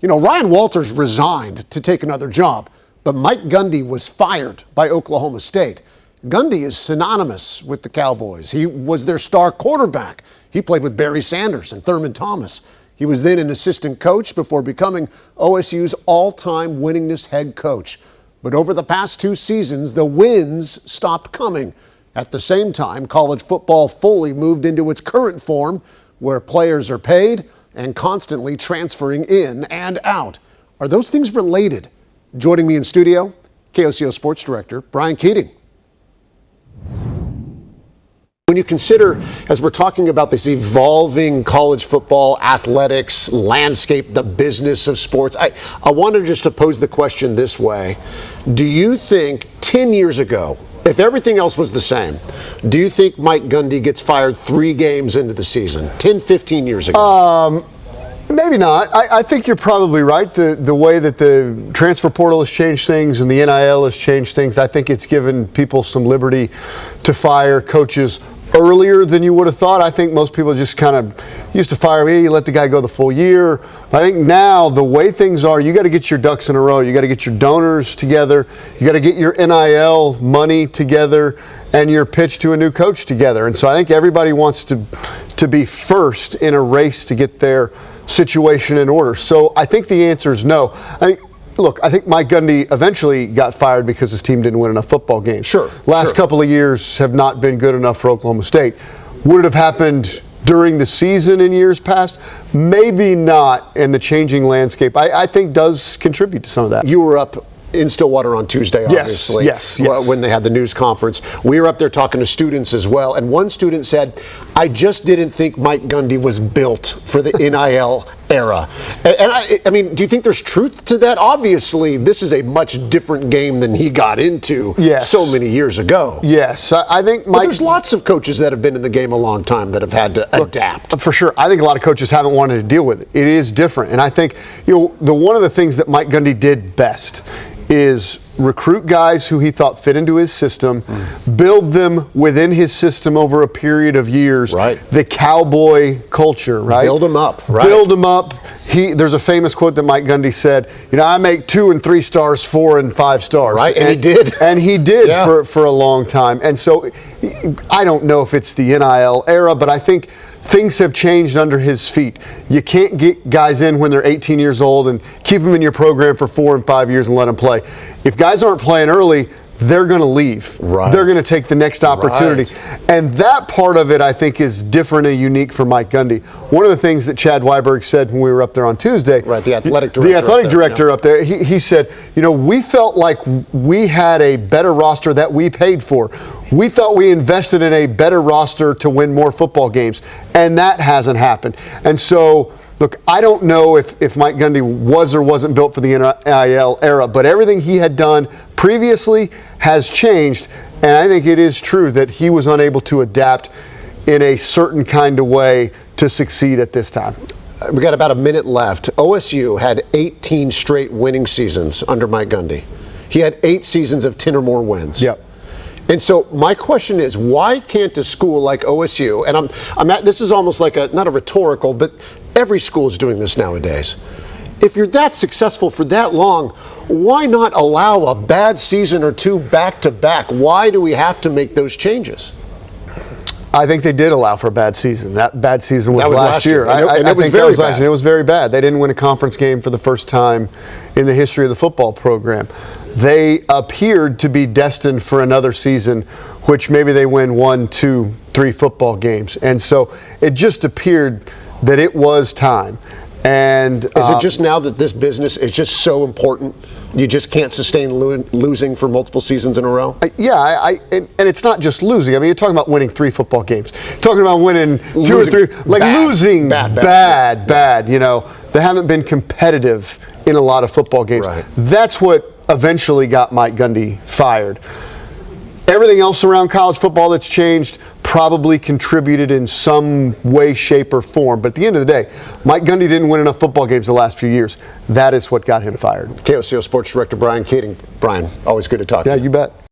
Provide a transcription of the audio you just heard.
You know, Ryan Walters resigned to take another job, but Mike Gundy was fired by Oklahoma State. Gundy is synonymous with the Cowboys. He was their star quarterback. He played with Barry Sanders and Thurman Thomas. He was then an assistant coach before becoming OSU's all-time winningest head coach. But over the past 2 seasons, the wins stopped coming. At the same time, college football fully moved into its current form, where players are paid and constantly transferring in and out. Are those things related? Joining me in studio, KOCO Sports Director Brian Keating. When you consider, as we're talking about this evolving college football, athletics, landscape, the business of sports, I wanted just to pose the question this way. Do you think 10 years ago, if everything else was the same, do you think Mike Gundy gets fired 3 games into the season, 10, 15 years ago? Maybe not. I think you're probably right. The way that the transfer portal has changed things and the NIL has changed things, I think it's given people some liberty to fire coaches earlier than you would have thought. I think most people just kind of used to fire me, you let the guy go the full year. I think now the way things are, you got to get your ducks in a row. You got to get your donors together. You got to get your NIL money together and your pitch to a new coach together. And so I think everybody wants to be first in a race to get their situation in order. So I think the answer is no. I think Mike Gundy eventually got fired because his team didn't win enough football games. Sure. Last couple of years have not been good enough for Oklahoma State. Would it have happened during the season in years past? Maybe not, and the changing landscape, I think, does contribute to some of that. You were up in Stillwater on Tuesday, obviously, yes. when they had the news conference. We were up there talking to students as well, and one student said, I just didn't think Mike Gundy was built for the NIL era. And I mean, do you think there's truth to that? Obviously, this is a much different game than he got into so many years ago. Yes, I think But there's lots of coaches that have been in the game a long time that have had to adapt. For sure. I think a lot of coaches haven't wanted to deal with it. It is different. And I think, one of the things that Mike Gundy did best is recruit guys who he thought fit into his system, build them within his system over a period of years. Right. The cowboy culture, right? Build them up, right? Build them up. There's a famous quote that Mike Gundy said, I make 2 and 3 stars, 4 and 5 stars. Right, and he did. And he did for a long time. And so I don't know if it's the NIL era, but I think things have changed under his feet. You can't get guys in when they're 18 years old and keep them in your program for 4 and 5 years and let them play. If guys aren't playing early, they're going to leave. Right. They're going to take the next opportunity. Right. And that part of it, I think, is different and unique for Mike Gundy. One of the things that Chad Weiberg said when we were up there on Tuesday. Right, the athletic director. The athletic director up there, he said, we felt like we had a better roster that we paid for. We thought we invested in a better roster to win more football games, and that hasn't happened. And so, look, I don't know if Mike Gundy was or wasn't built for the NIL era, but everything he had done previously has changed, and I think it is true that he was unable to adapt in a certain kind of way to succeed at this time. We got about a minute left. OSU had 18 straight winning seasons under Mike Gundy. He had 8 seasons of 10 or more wins. Yep. And so my question is, why can't a school like OSU, and this is almost like not a rhetorical, but every school is doing this nowadays. If you're that successful for that long, why not allow a bad season or 2 back to back? Why do we have to make those changes? I think they did allow for a bad season. That bad season was last year. And it was very bad. It was very bad. They didn't win a conference game for the first time in the history of the football program. They appeared to be destined for another season, which maybe they win 1, 2, 3 football games. And so it just appeared that it was time. And is it just now that this business is just so important, you just can't sustain losing for multiple seasons in a row? And it's not just losing. I mean, you're talking about winning 3 football games. You're talking about winning 2 or 3, losing bad. They haven't been competitive in a lot of football games. Right. That's what eventually got Mike Gundy fired. Everything else around college football that's changed probably contributed in some way, shape, or form. But at the end of the day, Mike Gundy didn't win enough football games the last few years. That is what got him fired. KOCO Sports Director Brian Keating. Brian, always good to talk to you. Yeah, you bet.